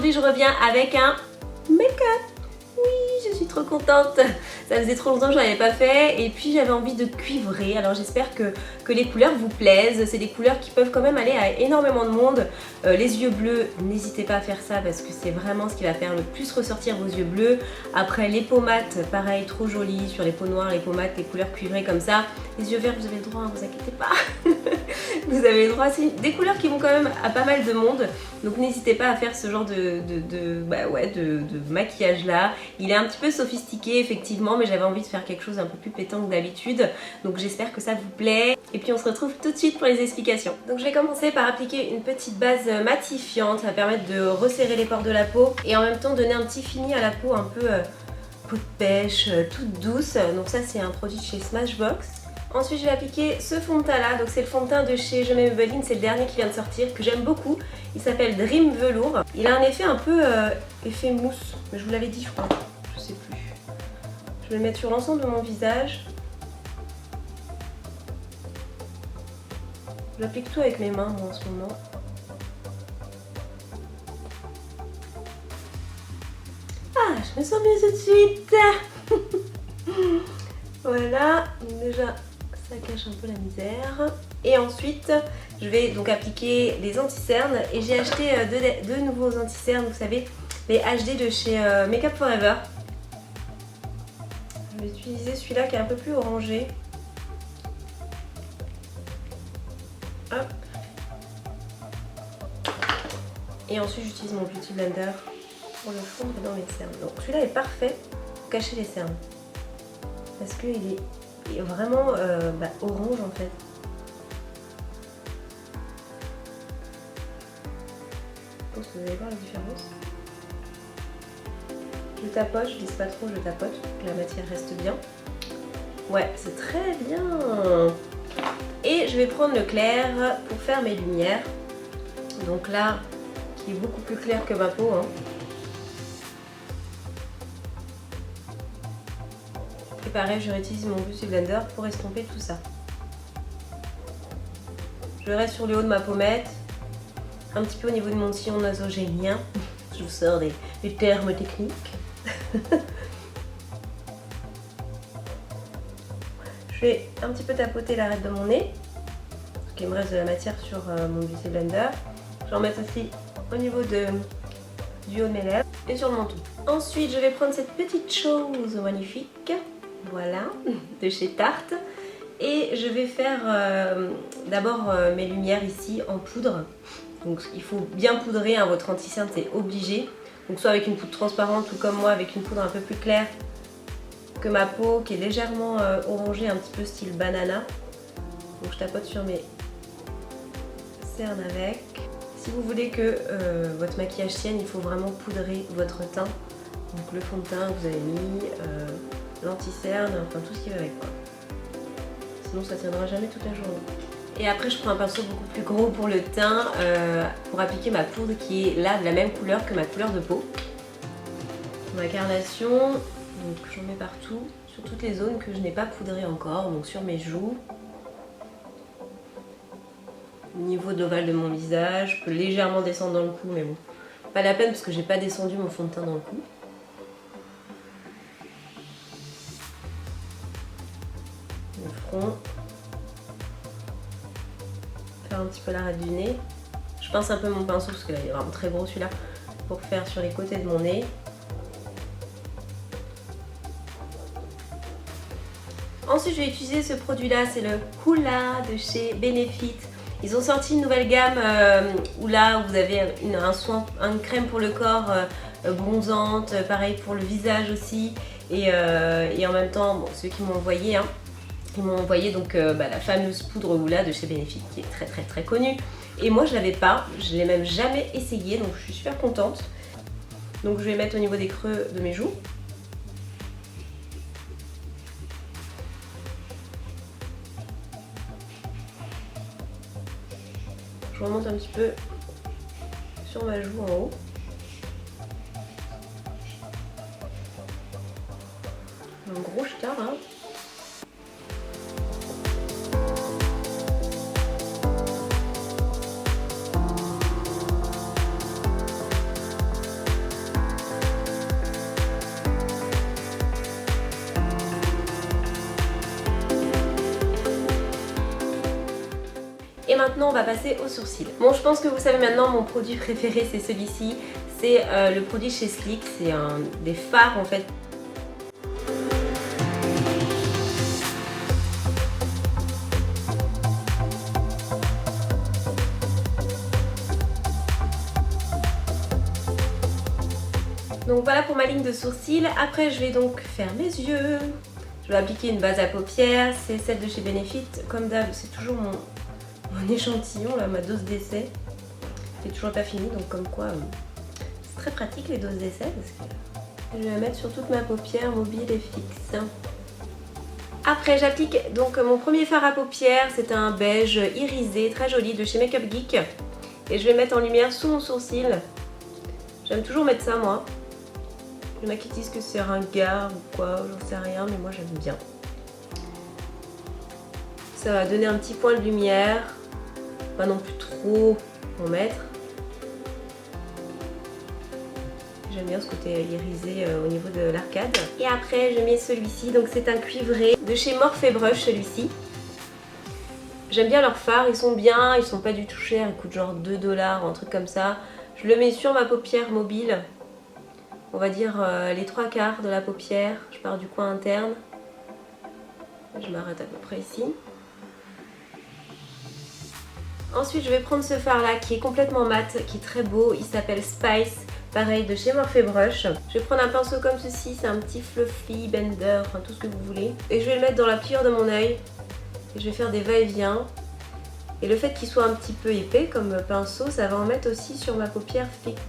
aujourd'hui je reviens avec un make-up. Oui, je suis trop contente. Ça faisait trop longtemps que je n'en avais pas fait et puis j'avais envie de cuivrer. Alors j'espère que les couleurs vous plaisent. C'est des couleurs qui peuvent quand même aller à énormément de monde. Les yeux bleus, n'hésitez pas à faire ça parce que c'est vraiment ce qui va faire le plus ressortir vos yeux bleus. Après les peaux mates, pareil, trop jolies. Sur les peaux noires, les peaux mates, les couleurs cuivrées comme ça. Les yeux verts, vous avez le droit, hein, vous inquiétez pas. Vous avez le droit, c'est des couleurs qui vont quand même à pas mal de monde. Donc n'hésitez pas à faire ce genre de maquillage là. Il est un petit peu sophistiqué effectivement, mais j'avais envie de faire quelque chose un peu plus pétant que d'habitude. Donc j'espère que ça vous plaît. Et puis on se retrouve tout de suite pour les explications. Donc je vais commencer par appliquer une petite base matifiante. Ça va permettre de resserrer les pores de la peau et en même temps donner un petit fini à la peau un peu peau de pêche, toute douce. Donc ça c'est un produit de chez Smashbox. Ensuite je vais appliquer ce fond de teint là, donc c'est le fond de teint de chez Je m'aime Maybelline, c'est le dernier qui vient de sortir, que j'aime beaucoup. Il s'appelle Dream Velour. Il a un effet un peu effet mousse, mais je vous l'avais dit je crois, je sais plus. Je vais le mettre sur l'ensemble de mon visage. Je l'applique tout avec mes mains moi en ce moment. Ah, je me sens mieux tout de suite. Voilà, déjà ça cache un peu la misère. Et ensuite, je vais donc appliquer les anti-cernes. Et j'ai acheté deux nouveaux anti-cernes, vous savez, les HD de chez Make Up Forever. Je vais utiliser celui-là qui est un peu plus orangé. Hop. Et ensuite, j'utilise mon Beauty Blender pour le fondre dans mes cernes. Donc celui-là est parfait pour cacher les cernes. Parce qu'il est vraiment orange en fait. Je pense que vous allez voir la différence. Je tapote, je glisse pas trop, je tapote pour que la matière reste bien. Ouais, c'est très bien. Et je vais prendre le clair pour faire mes lumières. Donc là, qui est beaucoup plus clair que ma peau. Hein. Et pareil, je réutilise mon Beauty Blender pour estomper tout ça. Je reste sur le haut de ma pommette, un petit peu au niveau de mon sillon nasogénien. Je vous sors des termes techniques. Je vais un petit peu tapoter l'arête de mon nez. Donc il me reste de la matière sur mon Beauty Blender. Je vais en mettre aussi au niveau du haut de mes lèvres et sur le menton. Ensuite, je vais prendre cette petite chose magnifique. Voilà, de chez Tarte. Et je vais faire d'abord mes lumières ici en poudre. Donc il faut bien poudrer, hein, votre anti-cerne c'est obligé. Donc soit avec une poudre transparente ou comme moi avec une poudre un peu plus claire que ma peau qui est légèrement orangée, un petit peu style banana. Donc je tapote sur mes cernes avec. Si vous voulez que votre maquillage tienne, il faut vraiment poudrer votre teint. Donc le fond de teint que vous avez mis, l'anti-cerne, enfin tout ce qui va avec quoi. Sinon ça tiendra jamais toute la journée. Et après je prends un pinceau beaucoup plus gros pour le teint pour appliquer ma poudre qui est là de la même couleur que ma couleur de peau. Ma carnation, donc j'en mets partout, sur toutes les zones que je n'ai pas poudrées encore, donc sur mes joues. Au niveau de l'ovale de mon visage, je peux légèrement descendre dans le cou mais bon, pas la peine parce que j'ai pas descendu mon fond de teint dans le cou. Le front. Faire un petit peu l'arête du nez. Je pince un peu mon pinceau parce que là il est vraiment très gros celui-là pour faire sur les côtés de mon nez. Ensuite je vais utiliser ce produit là, c'est le Hoola de chez Benefit. Ils ont sorti une nouvelle gamme où là vous avez une crème pour le corps bronzante, pareil pour le visage aussi. Et en même temps, bon, ceux qui m'ont envoyé, hein, ils m'ont envoyé donc la fameuse poudre Hoola de chez Benefit qui est très très connue. Et moi je l'avais pas, je l'ai même jamais essayé donc je suis super contente. Donc je vais mettre au niveau des creux de mes joues. Je remonte un petit peu sur ma joue en haut. Un gros jetard hein. maintenant on va passer aux sourcils. Bon, je pense que vous savez maintenant mon produit préféré c'est celui-ci. C'est le produit chez Sleek, c'est un des fards en fait. Donc voilà pour ma ligne de sourcils. Après je vais donc faire mes yeux. Je vais appliquer une base à paupières, c'est celle de chez Benefit. Comme d'hab, c'est toujours mon échantillon, là, ma dose d'essai. Qui est toujours pas finie, donc comme quoi c'est très pratique les doses d'essai. Parce que je vais la mettre sur toute ma paupière mobile et fixe. Après j'applique donc mon premier fard à paupières, c'est un beige irisé, très joli de chez Makeup Geek. Et je vais mettre en lumière sous mon sourcil. J'aime toujours mettre ça moi. Il y en a qui disent que c'est ringard ou quoi, j'en sais rien, mais moi j'aime bien. Ça va donner un petit point de lumière, pas non plus trop en mettre. J'aime bien ce côté irisé au niveau de l'arcade. Et après je mets celui-ci, donc c'est un cuivré de chez Morphe & Brush celui-ci. J'aime bien leurs fards, ils sont bien, ils sont pas du tout chers, ils coûtent genre 2 $, un truc comme ça. Je le mets sur ma paupière mobile. On va dire les 3/4 de la paupière, je pars du coin interne. Je m'arrête à peu près ici. Ensuite je vais prendre ce fard là qui est complètement mat, qui est très beau, il s'appelle Spice, pareil de chez Morphe & Brush. Je vais prendre un pinceau comme ceci, c'est un petit fluffy, bender, enfin tout ce que vous voulez. Et je vais le mettre dans la pliure de mon œil. Et je vais faire des va-et-vient. Et le fait qu'il soit un petit peu épais comme pinceau, ça va en mettre aussi sur ma paupière fixe.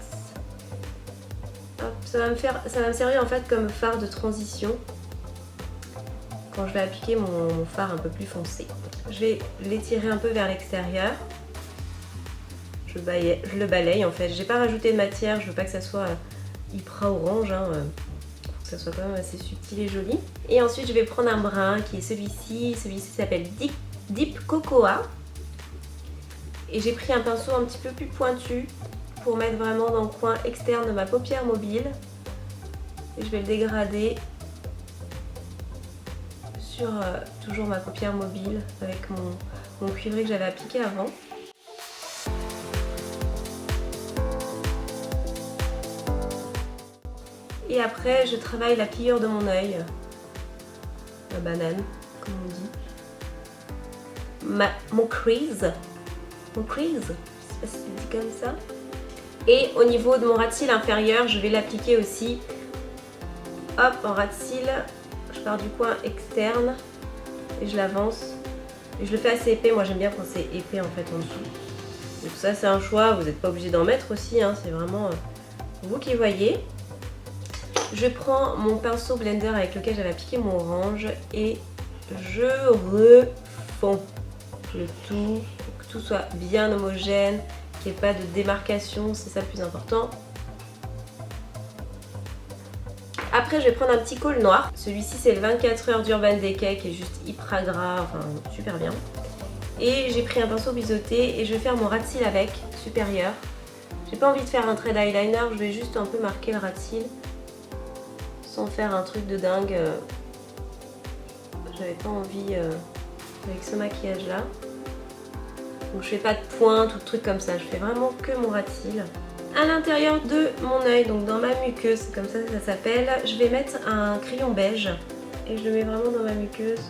Hop, ça va me servir en fait comme fard de transition quand je vais appliquer mon fard un peu plus foncé. Je vais l'étirer un peu vers l'extérieur. Je le balaye en fait. J'ai pas rajouté de matière, je veux pas que ça soit hyper orange. Faut que ça soit quand même assez subtil et joli. Et ensuite je vais prendre un brun qui est celui-ci. Celui-ci s'appelle Deep Cocoa. Et j'ai pris un pinceau un petit peu plus pointu pour mettre vraiment dans le coin externe de ma paupière mobile. Et je vais le dégrader sur toujours ma paupière mobile avec mon cuivré que j'avais appliqué avant. Et après je travaille la pliure de mon œil, la banane comme on dit, mon crease, je sais pas si c'est dit comme ça. Et au niveau de mon ras de cils inférieur, je vais l'appliquer aussi. Hop, en ras de cils, je pars du coin externe et je l'avance. Et je le fais assez épais, moi j'aime bien quand c'est épais en fait en dessous. Donc ça c'est un choix, vous n'êtes pas obligé d'en mettre aussi, hein, c'est vraiment vous qui voyez. Je prends mon pinceau blender avec lequel j'avais appliqué mon orange et je refonds le tout pour que tout soit bien homogène, qu'il n'y ait pas de démarcation, c'est ça le plus important. Après je vais prendre un petit col noir, celui-ci c'est le 24 heures d'Urban Decay qui est juste hyper gras, enfin super bien. Et j'ai pris un pinceau biseauté et je vais faire mon ras de cils avec, supérieur. J'ai pas envie de faire un trait d'eyeliner, je vais juste un peu marquer le ras de cils sans faire un truc de dingue. J'avais pas envie avec ce maquillage là. Donc je fais pas de pointe ou de trucs comme ça, je fais vraiment que mon ras de cils. À l'intérieur de mon œil, donc dans ma muqueuse, c'est comme ça que ça s'appelle, je vais mettre un crayon beige et je le mets vraiment dans ma muqueuse.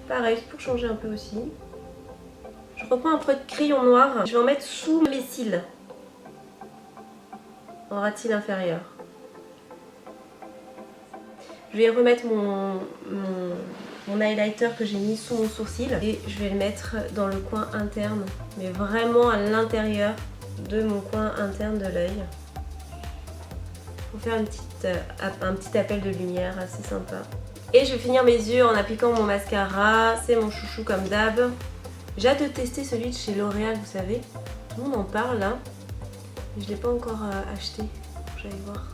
Pareil, pour changer un peu aussi. Je reprends un peu de crayon noir, je vais en mettre sous mes cils, en ras de cils inférieur. Je vais remettre mon highlighter que j'ai mis sous mon sourcil et je vais le mettre dans le coin interne, mais vraiment à l'intérieur de mon coin interne de l'œil. Pour faire un petit appel de lumière assez sympa. Et je vais finir mes yeux en appliquant mon mascara, c'est mon chouchou comme d'hab. J'ai hâte de tester celui de chez L'Oréal, vous savez. Tout le monde en parle là. Mais je ne l'ai pas encore acheté. J'allais voir.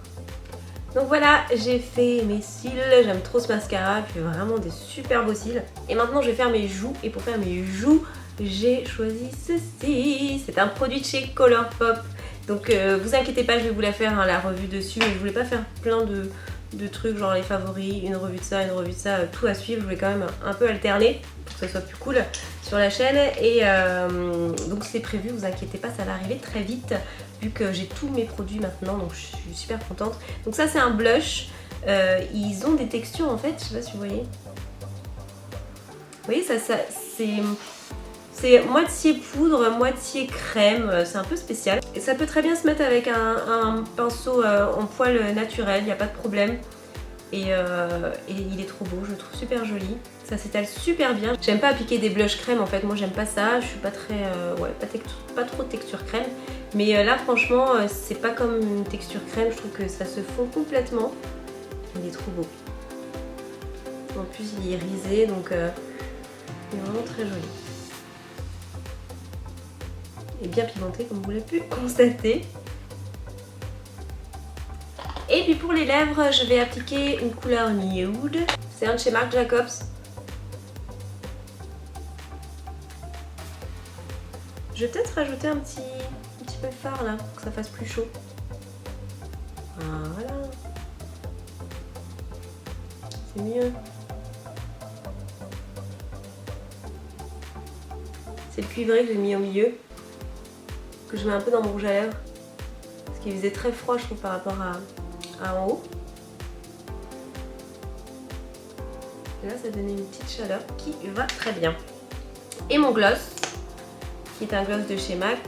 Donc voilà, j'ai fait mes cils. J'aime trop ce mascara. Il fait vraiment des super beaux cils. Et maintenant, je vais faire mes joues. Et pour faire mes joues, j'ai choisi ceci. C'est un produit de chez Colourpop. Donc vous inquiétez pas, je vais vous la faire hein, la revue dessus. Mais je voulais pas faire plein de de trucs, genre les favoris, une revue de ça, tout à suivre. Je voulais quand même un peu alterner pour que ça soit plus cool sur la chaîne. Et donc c'est prévu, vous inquiétez pas, ça va arriver très vite vu que j'ai tous mes produits maintenant, donc je suis super contente. Donc ça c'est un blush, ils ont des textures en fait, je sais pas si vous voyez. Vous voyez, ça c'est moitié poudre, moitié crème, c'est un peu spécial. Et ça peut très bien se mettre avec un pinceau en poil naturel, il n'y a pas de problème. Et il est trop beau, je le trouve super joli. Ça s'étale super bien. J'aime pas appliquer des blushs crème en fait, moi j'aime pas ça. Je suis pas très, pas trop de texture crème. Mais là franchement, c'est pas comme une texture crème, je trouve que ça se fond complètement. Il est trop beau. En plus il est irisé, donc il est vraiment très joli. Et bien pimenté comme vous l'avez pu constater. Et puis pour les lèvres, je vais appliquer une couleur nude. C'est un de chez Marc Jacobs. Je vais peut-être rajouter un petit peu de fard là, pour que ça fasse plus chaud. Voilà. C'est mieux. C'est le cuivré que j'ai mis au milieu. Que je mets un peu dans mon rouge à lèvres. Parce qu'il faisait très froid je trouve par rapport à en haut. Et là ça donnait une petite chaleur qui va très bien. Et mon gloss, qui est un gloss de chez MAC.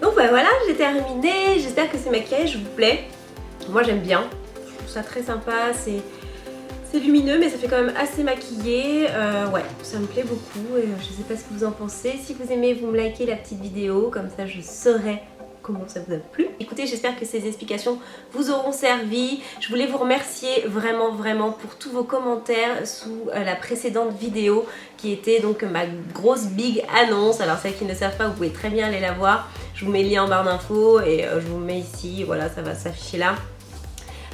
Donc voilà, j'ai terminé. J'espère que ces maquillages vous plaît. Moi j'aime bien. Je trouve ça très sympa. C'est lumineux mais ça fait quand même assez maquillé. Ouais, ça me plaît beaucoup et je sais pas ce que vous en pensez. Si vous aimez, vous me likez la petite vidéo, comme ça je saurai comment ça vous a plu. Écoutez, j'espère que ces explications vous auront servi. Je voulais vous remercier vraiment pour tous vos commentaires sous la précédente vidéo qui était donc ma grosse big annonce. Alors celles qui ne savent pas, vous pouvez très bien aller la voir. Je vous mets le lien en barre d'infos et je vous mets ici, voilà, ça va s'afficher là.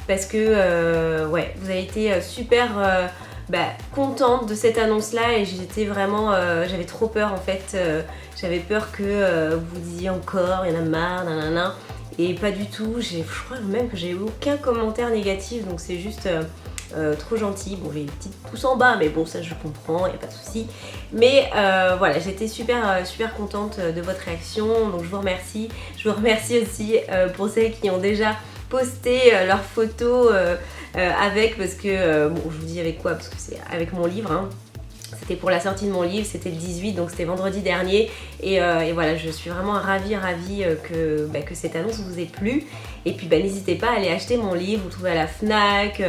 Parce que ouais, vous avez été super contente de cette annonce là et j'étais vraiment, j'avais trop peur en fait, j'avais peur que vous disiez encore il y en a marre, nanana, et pas du tout. Je crois même que j'ai eu aucun commentaire négatif, donc c'est juste trop gentil. Bon, j'ai une petite pouce en bas mais bon, ça je comprends, il n'y a pas de souci. Mais voilà, j'étais super contente de votre réaction, donc je vous remercie. Je vous remercie aussi pour celles qui ont déjà poster leurs photos avec, parce que bon, je vous dis avec quoi, parce que c'est avec mon livre hein. C'était pour la sortie de mon livre, c'était le 18, donc c'était vendredi dernier et voilà, je suis vraiment ravie que cette annonce vous ait plu. Et puis n'hésitez pas à aller acheter mon livre, vous le trouvez à la FNAC,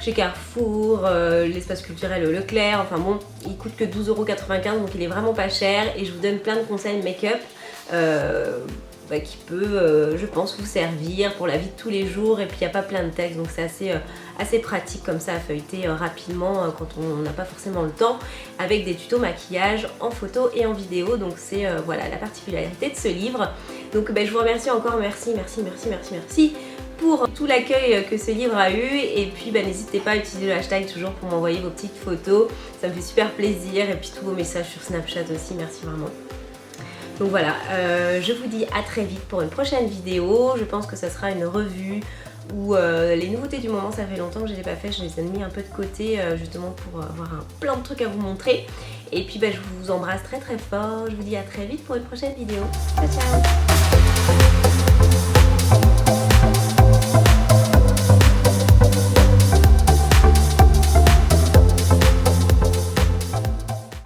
chez Carrefour, l'espace culturel Leclerc, enfin bon, il coûte que 12,95 €, donc il est vraiment pas cher et je vous donne plein de conseils make-up qui peut, je pense, vous servir pour la vie de tous les jours. Et puis il n'y a pas plein de textes, donc c'est assez pratique comme ça à feuilleter rapidement quand on n'a pas forcément le temps, avec des tutos maquillage en photo et en vidéo. Donc c'est voilà la particularité de ce livre. Donc je vous remercie encore, merci pour tout l'accueil que ce livre a eu. Et puis n'hésitez pas à utiliser le hashtag toujours pour m'envoyer vos petites photos, ça me fait super plaisir. Et puis tous vos messages sur Snapchat aussi, merci vraiment. Donc voilà, je vous dis à très vite pour une prochaine vidéo. Je pense que ça sera une revue où les nouveautés du moment, ça fait longtemps que je ne les ai pas fait, je les ai mis un peu de côté justement pour avoir plein de trucs à vous montrer. Et puis je vous embrasse très fort, je vous dis à très vite pour une prochaine vidéo. Ciao ciao.